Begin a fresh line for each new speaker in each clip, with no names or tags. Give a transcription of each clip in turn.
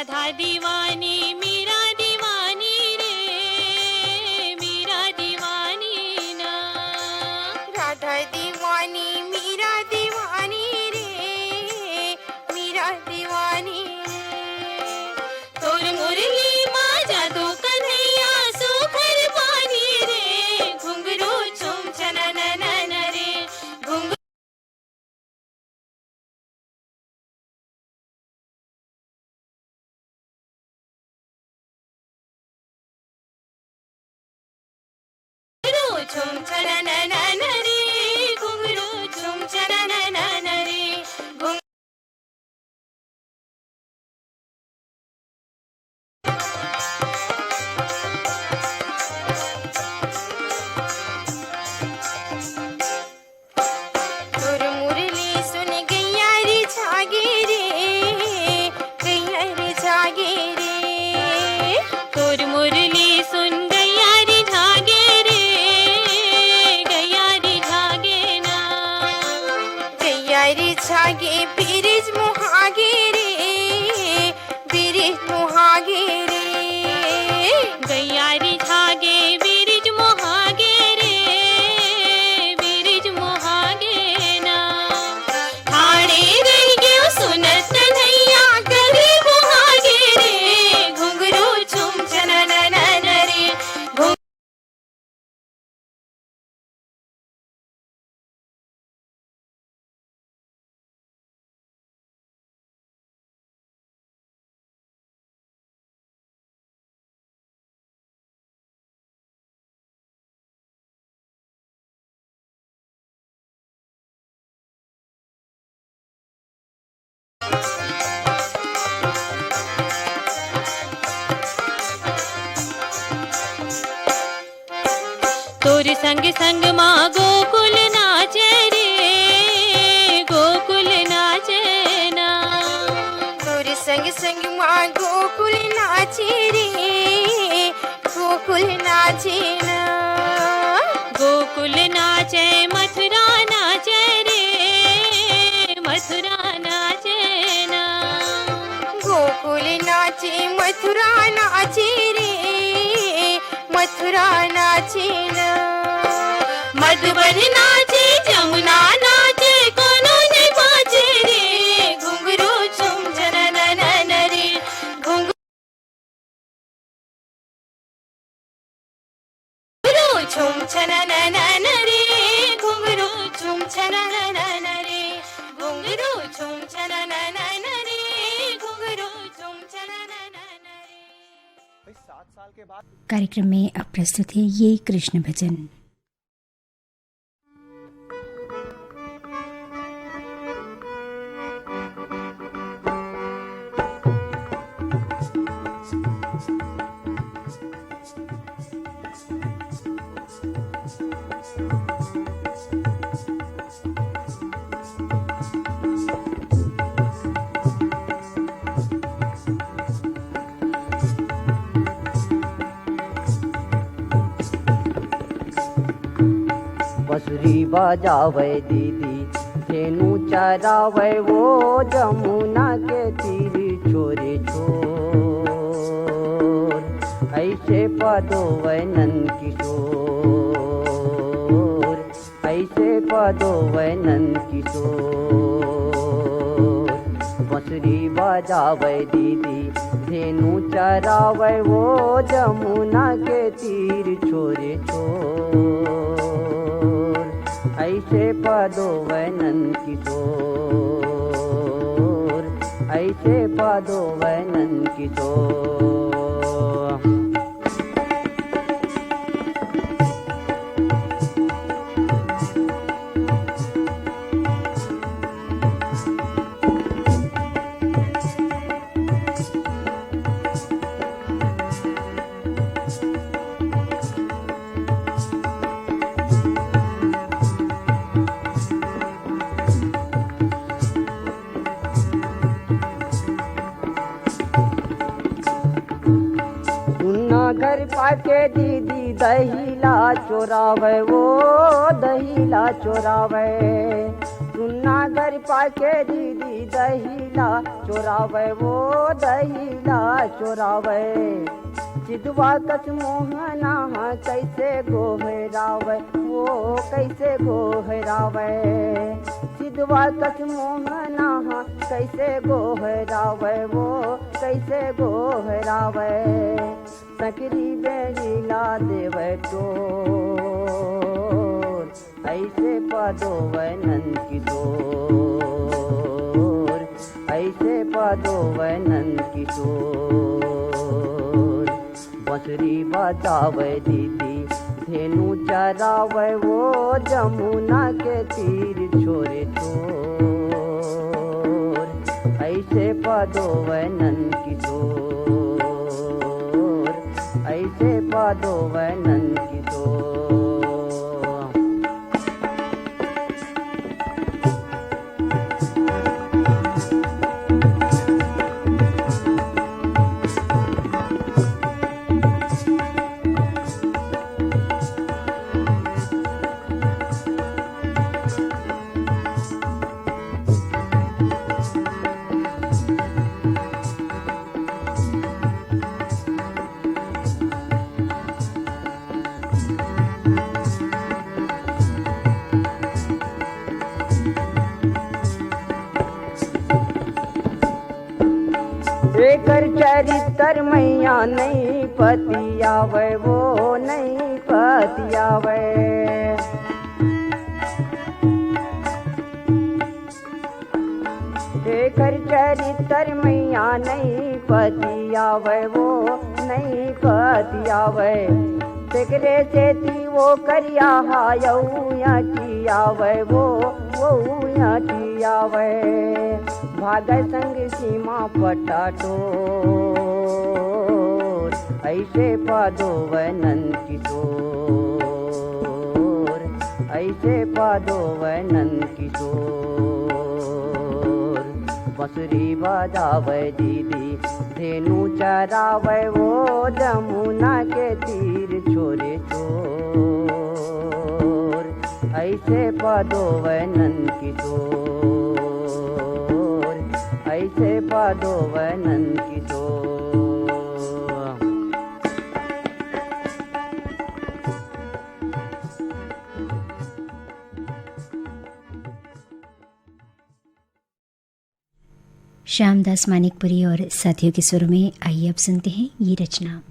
राधा दीवानी मीरा दीवानी रे, मीरा दीवानी ना।
राधा दीवानी मीरा दीवानी रे, मीरा दीवानी रे।
तोर मुरली माँ जादू कन्हैया सुखर पानी रे, घुंघरू चुम चनन नन रे, घुंघरू चुम चनन नन रे, घुंघरू चुम चनन नन रे,
तोर मुरली सुन गैया रे जागे रे, गैया रे जागे रे।
तोर मुरली सुन गैया रे झागे रे, गैया रे झागे ना।
गैया रे जागे बिरिज मुहागे रे, बिरिज मुहागे रे।
गैया रे झागे बिरिज मोहागे रे, बिरिज मोहागे ना। ठाणे रह गयो सुनत कन्हैया गरी मोहागे रे, घुंघरू चुम चनन नन रे, तोर संग संग माँ गोकुल नाचे रे, गोकुल नाचे ना।
तोर संग संग माँ गोकुल नाचे रे, गोकुल नाचे ना।
गोकुल नाचे मथुरा नाचे रे, मथुरा नाचे ना।
गोकुल नाचे मथुरा नाचे रे, मथुरा नाचे ना।
मधुबन नाचे जमुना नाचे कोनो नहीं बाजे रे, घुंघरू चुम चनन नन रे, घुंघरू चुम चनन नन रे, घुंघरू चुम चनन नन रे, घुंघरू चुम चनन नन रे, घुंघरू चुम चनन नन रे।
7 साल के बाद
कार्यक्रम में अब प्रस्तुत है ये कृष्ण भजन।
बंसुरी बजावे दीदी धेनु चरावे वो जमुना के तीर छोरे छोर। ऐसे पदोवे नंद किशोर, ऐसे पदोवे नंद किशोर। बंसुरी बजावे दीदी धेनु चरावे वो जमुना के तीर छोरे छोर। ऐसे पदोवे नंद किशोर, ऐसे पदोवे नंद किशोर। घर पाके दीदी दहीला चोरावे वो दहीला चोरावे। सुन्ना घर पाके दीदी दहीला चोरावे वो दहीला चोरावे चिदवा कस मोहना कैसे गोहरावे वो कैसे गोहरावे चिदवा कस मोहना कैसे गोहरावे वो कैसे गोहरावे सकरी बेलीला देवे तोर ऐसे पदोवे नंद किशोर ऐसे पदोवे नंद किशोर बंसुरी बजावे दीदी धेनु चरावे वो जमुना के तीर छोरे छोर ऐसे पदोवे नंद किशोर ऐसे पदोवे नंद किशोर एकर चरित्र मैया नहीं पतियावे वो नहीं पतियावे एकर चरित्र मैया नहीं पतियावे वो नहीं पतियावे तेकरे चेती वो करिया हायौया कियावे वो कियावे भाग संग सीमा पटाटोर ऐसे पदोवे नंद किशोर ऐसे पदोवे नंद किशोर बंसुरी बजावे दीदी धेनु चरावे वो जमुना के तीर छोरे छोर ऐसे पदोवे नंद किशोर ऐसे पदोवे नंद किशोर
श्यामदास मानिकपुरी और साथियों के सुर में आइए अब सुनते हैं ये रचना।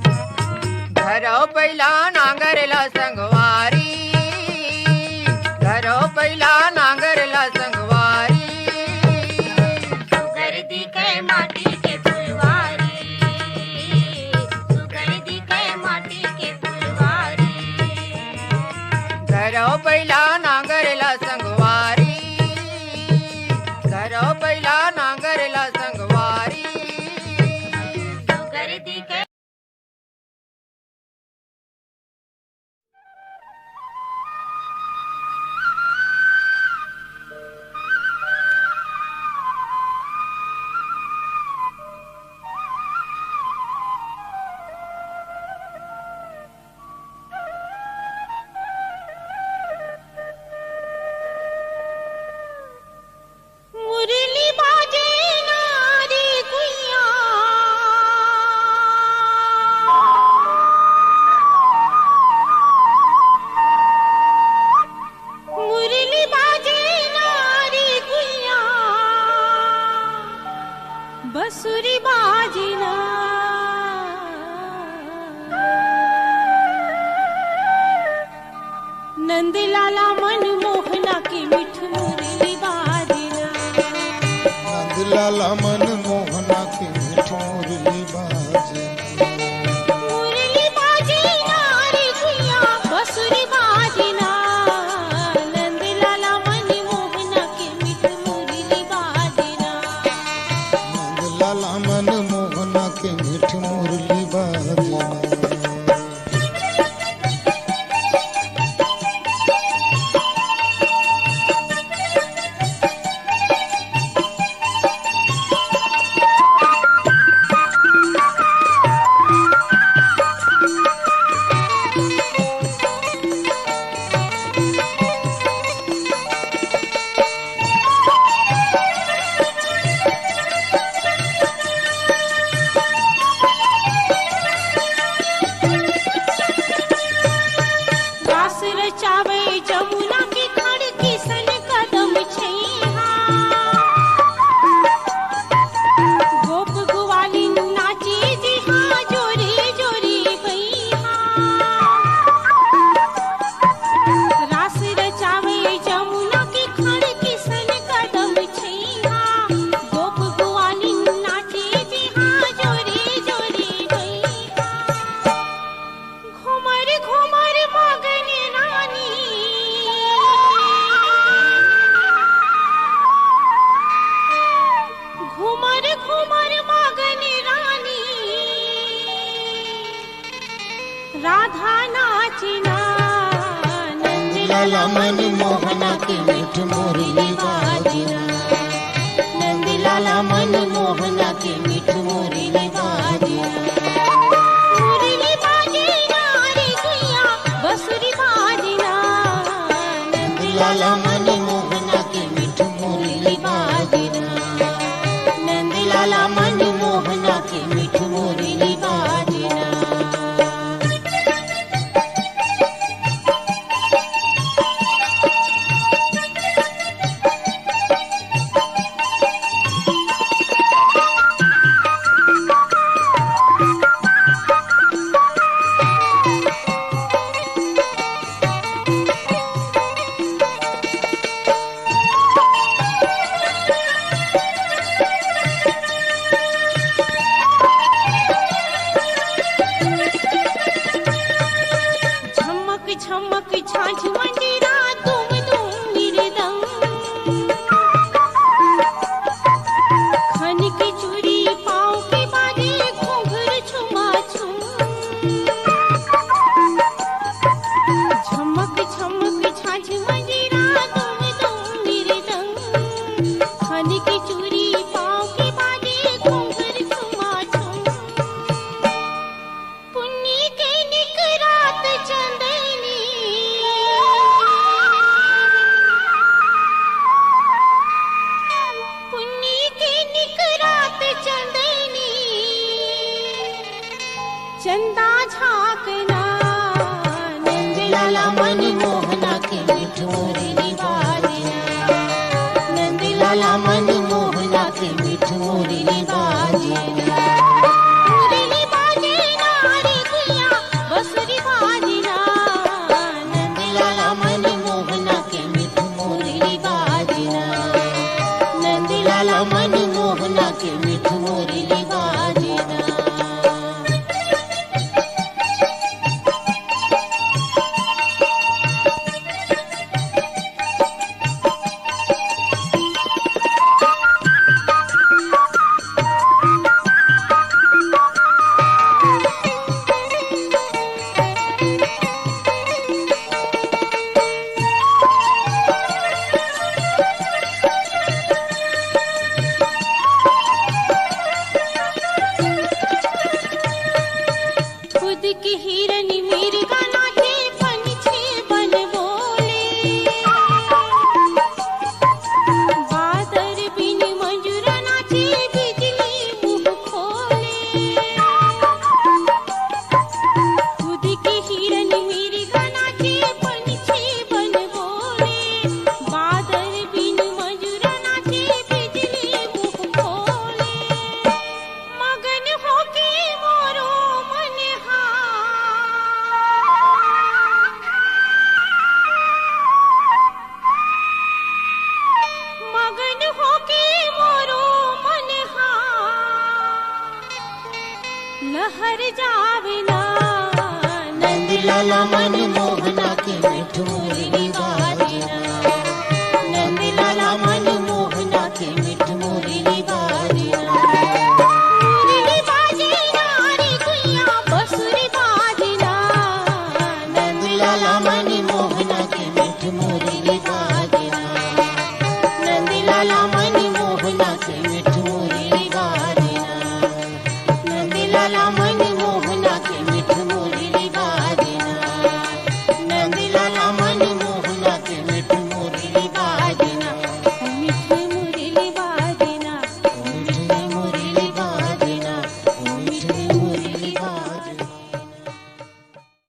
घरो पहिला नांगरला संगवारी घरो पहिला नांगरला संगवारी
सुगर दिखे माटी के फुलवारी सुगर दिखे माटी के फुलवारी
घरो पहिला नांगरला संगवारी घरो पहिला नांगरला संगवारी
सुगर दिखे मुरली बाजे नारी कुइया मुरली बाजे नारी कुइया बसुरी बाजे ना नंदलाला मनमोहना की मिठ मुरली बाजना
नंदलाला मनमोहना की मिठ मुरली बाजे
मुरली बाजे नारी कुइया बसुरी बाजना नंदलाला मनमोहना की मिठ मुरली बाजना की चूरी पाँव की बाजे घूंघर छुमा छुम पुन्नी के निकरात चंदनी पुन्नी के निकरात चंदनी चंदा झांकना नंदलाला मन मोहना के मिठ मोरली बाजना नंदलाला मन मोहना के मिठ मोरली बाजना मोरली बाजना रे गुया बसरी बाजना नंदलाला मन मोहना के मिठ मोरली बाजना नंदलाला मन मोहना के मिठ मोरली बाजना खुद की हिरन मिर्गा नाचे पंछी बन बोले बादर बिन मंजूरा नाचे बिजली मुंह खोले खुद की हिरन मिर्गा नाचे पंछी बन बोले बादर बिन मंजूरा नाचे बिजली मुंह खोले मगन होके मोरो मन मगन होके मोरो मन लहर जावेला नंदलाला मन मोहना के मिठ मोरली बाजना नंदलाला मन मोहना के मिठ मोरली बाजना मोरली बाजना रे गुइया बसुरी बाजना नंदलाला मन मोहना के